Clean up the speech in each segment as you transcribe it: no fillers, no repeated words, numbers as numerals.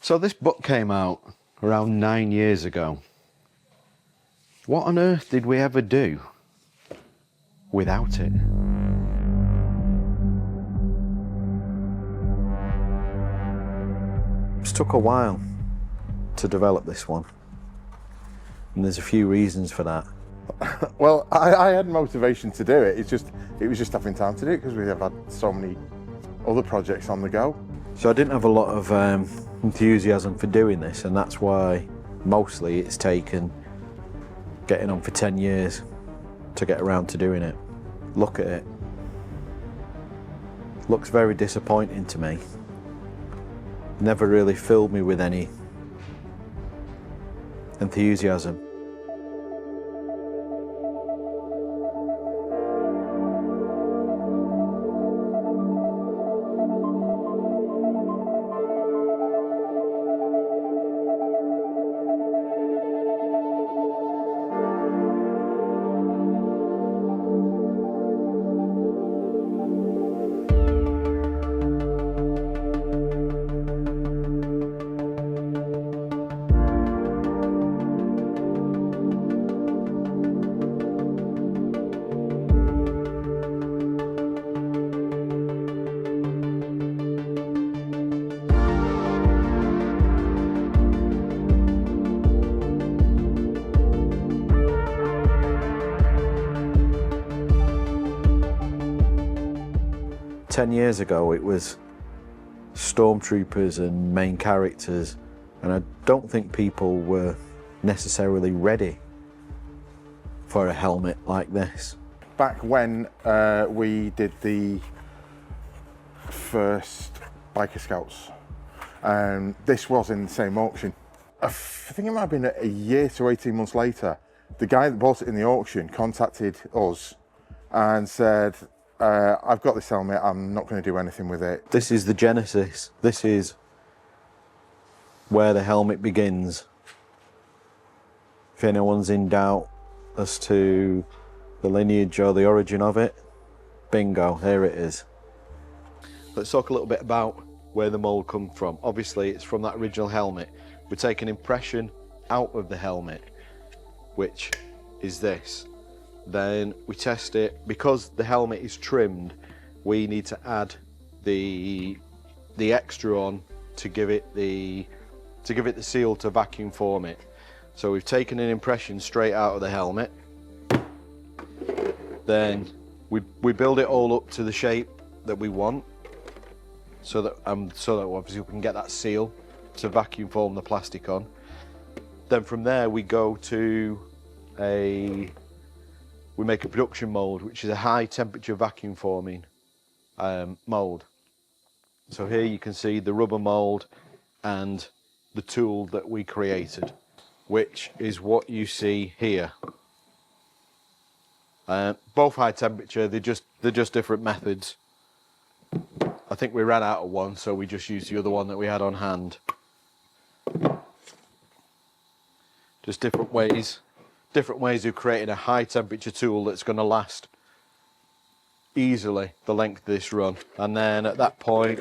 So this book came out around 9 years ago. What on earth did we ever do without it? It took a while to develop this one, and there's a few reasons for that. Well, I had motivation to do it. It was just having time to do it because we have had so many other projects on the go. So I didn't have a lot of enthusiasm for doing this, and that's why mostly it's taken getting on for 10 years to get around to doing it. Look at it. Looks very disappointing to me. Never really filled me with any enthusiasm. Ten years ago, it was stormtroopers and main characters, and I don't think people were necessarily ready for a helmet like this. Back when we did the first Biker Scouts, this was in the same auction. I think it might have been a year to 18 months later, the guy that bought it in the auction contacted us and said, I've got this helmet, I'm not going to do anything with it. This is the genesis. This is where the helmet begins. If anyone's in doubt as to the lineage or the origin of it, bingo, here it is. Let's talk a little bit about where the mold come from. Obviously, it's from that original helmet. We take an impression out of the helmet, which is this. Then we test it. Because the helmet is trimmed, we need to add the extra on to give it the seal to vacuum form it. So we've taken an impression straight out of the helmet. Then we build it all up to the shape that we want, so that obviously we can get that seal to vacuum form the plastic on. Then from there we go to we make a production mold, which is a high temperature vacuum forming mold. So here you can see the rubber mold and the tool that we created, which is what you see here. Both high temperature, they're just different methods. I think we ran out of one, so we just used the other one that we had on hand. Just different ways of creating a high temperature tool that's going to last easily the length of this run. And then at that point,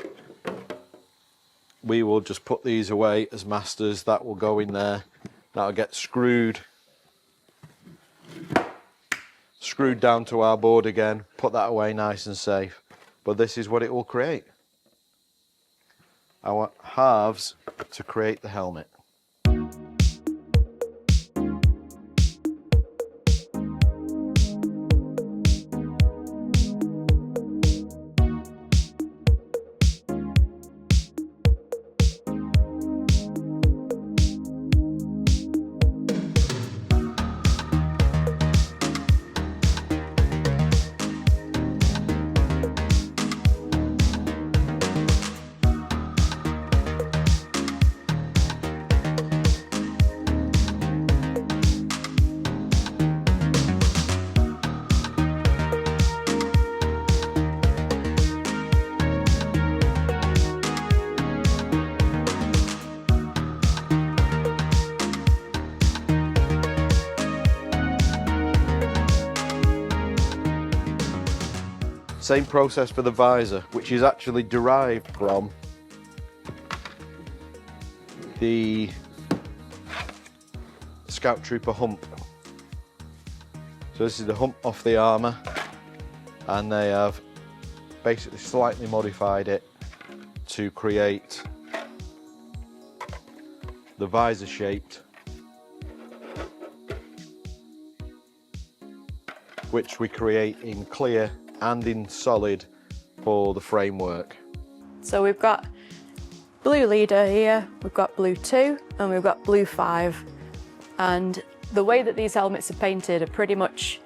we will just put these away as masters. That will go in there. That'll get screwed down to our board again, put that away nice and safe. But this is what it will create. Our halves to create the helmet. Same process for the visor, which is actually derived from the Scout Trooper hump. So this is the hump off the armour, and they have basically slightly modified it to create the visor shaped, which we create in clear and in solid for the framework. So we've got blue leader here, we've got blue 2 and we've got blue 5, and the way that these helmets are painted are pretty much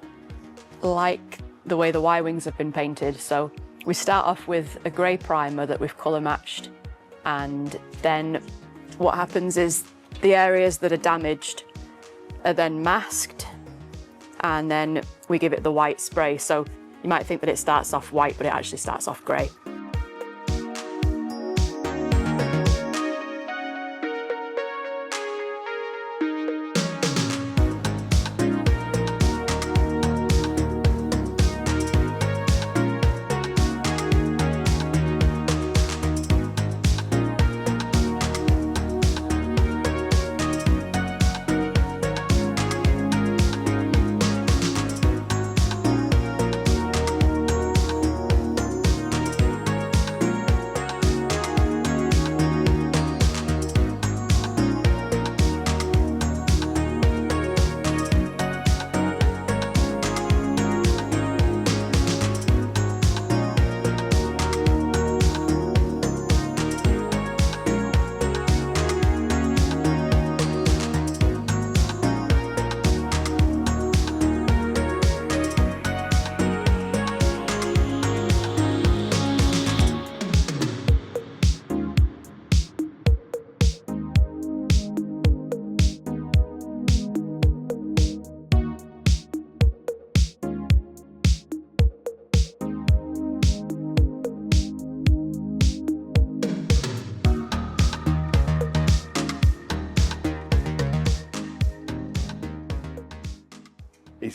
like the way the Y-wings have been painted. So we start off with a grey primer that we've colour matched, and then what happens is the areas that are damaged are then masked, and then we give it the white spray. So you might think that it starts off white, but it actually starts off grey.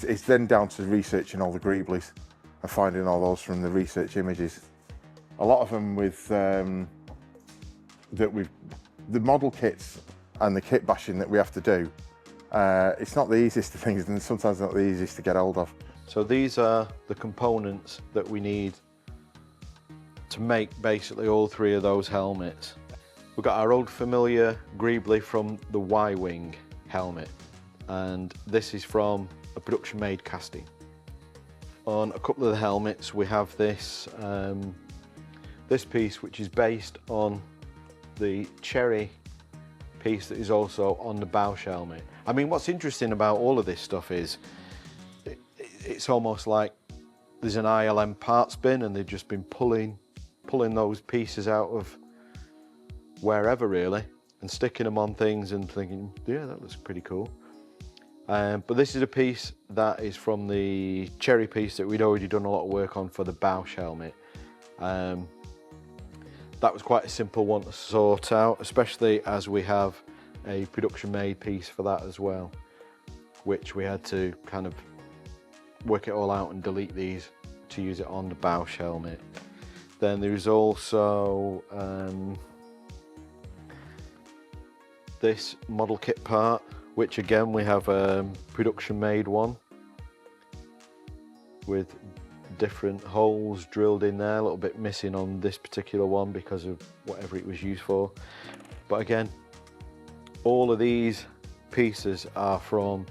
It's then down to researching all the Greeblies and finding all those from the research images. A lot of them with the model kits and the kit bashing that we have to do. It's not the easiest of things, and sometimes not the easiest to get hold of. So these are the components that we need to make basically all three of those helmets. We've got our old familiar Greebly from the Y-wing helmet, and this is from a production made casting. On a couple of the helmets we have this this piece, which is based on the cherry piece that is also on the Bausch helmet. I mean, what's interesting about all of this stuff is it's almost like there's an ILM parts bin and they've just been pulling those pieces out of wherever really and sticking them on things and thinking, yeah, that looks pretty cool. But this is a piece that is from the cherry piece that we'd already done a lot of work on for the Bausch helmet. That was quite a simple one to sort out, especially as we have a production made piece for that as well, which we had to kind of work it all out and delete these to use it on the Bausch helmet. Then there's also this model kit part, which again we have a production made one with different holes drilled in there, a little bit missing on this particular one because of whatever it was used for. But again, all of these pieces are from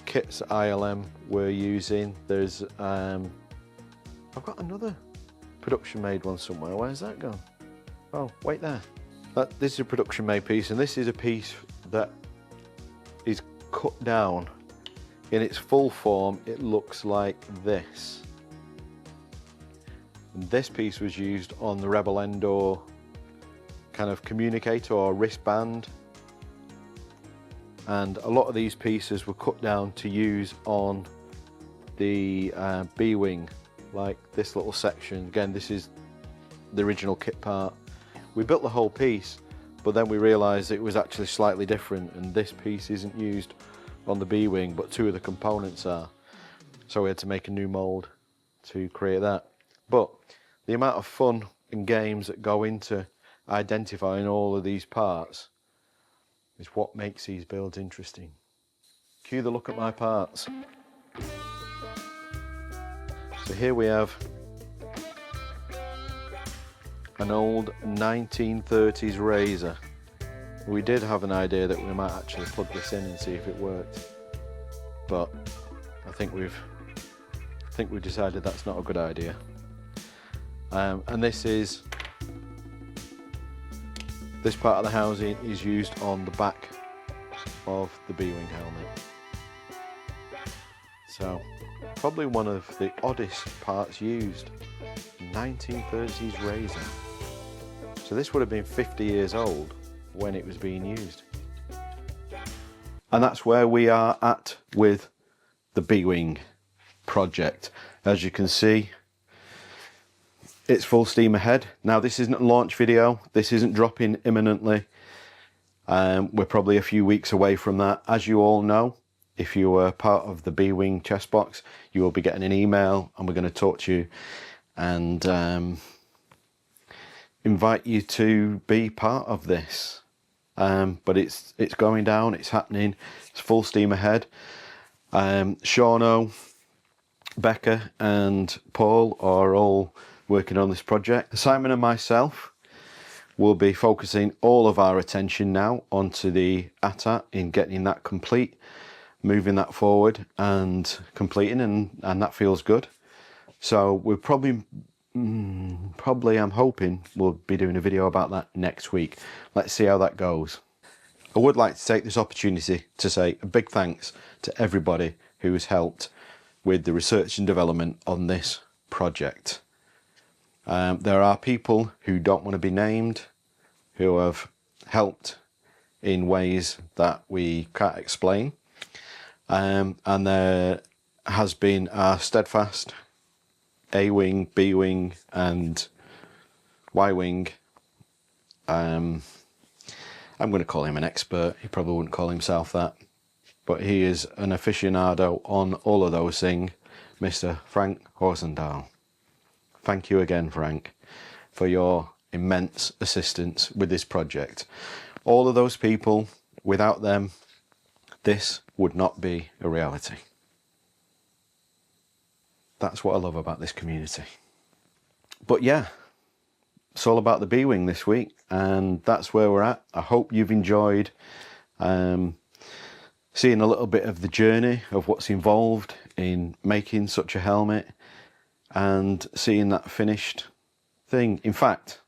kits ILM we're using. There's I've got another production made one somewhere. Where's that gone? Oh, wait there. This is a production made piece, and this is a piece that is cut down. In its full form, it looks like this. And this piece was used on the Rebel Endor kind of communicator or wristband. And a lot of these pieces were cut down to use on the B-wing, like this little section. Again, this is the original kit part. We built the whole piece, but then we realized it was actually slightly different, and this piece isn't used on the B-wing, but two of the components are. So we had to make a new mold to create that. But the amount of fun and games that go into identifying all of these parts is what makes these builds interesting. Cue the look at my parts. So here we have an old 1930s razor. We did have an idea that we might actually plug this in and see if it worked, but I think we've decided that's not a good idea. And this part of the housing is used on the back of the B-wing helmet. So probably one of the oddest parts used. 1930s razor. So this would have been 50 years old when it was being used. And that's where we are at with the B-wing project. As you can see, it's full steam ahead. Now this isn't a launch video, this isn't dropping imminently. We're probably a few weeks away from that. As you all know, if you were part of the B-wing chest box, you will be getting an email, and we're going to talk to you and invite you to be part of this. But it's going down, it's happening, it's full steam ahead. Shauno, Becca and Paul are all working on this project. Simon and myself will be focusing all of our attention now onto the ATAT in getting that complete, moving that forward and completing, and that feels good. So we're probably I'm hoping we'll be doing a video about that next week. Let's see how that goes. I would like to take this opportunity to say a big thanks to everybody who has helped with the research and development on this project. There are people who don't want to be named, who have helped in ways that we can't explain. And there has been our steadfast A-wing, B-wing and Y-wing. I'm going to call him an expert. He probably wouldn't call himself that, but he is an aficionado on all of those things, Mr. Frank Horsendahl. Thank you again, Frank, for your immense assistance with this project. All of those people, without them, this would not be a reality. That's what I love about this community. But yeah, it's all about the B-wing this week, and that's where we're at. I hope you've enjoyed seeing a little bit of the journey of what's involved in making such a helmet and seeing that finished thing. In fact,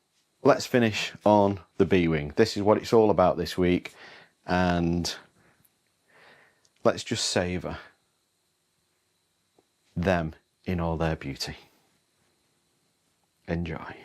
let's finish on the B-wing. This is what it's all about this week, and let's just savour them in all their beauty. Enjoy.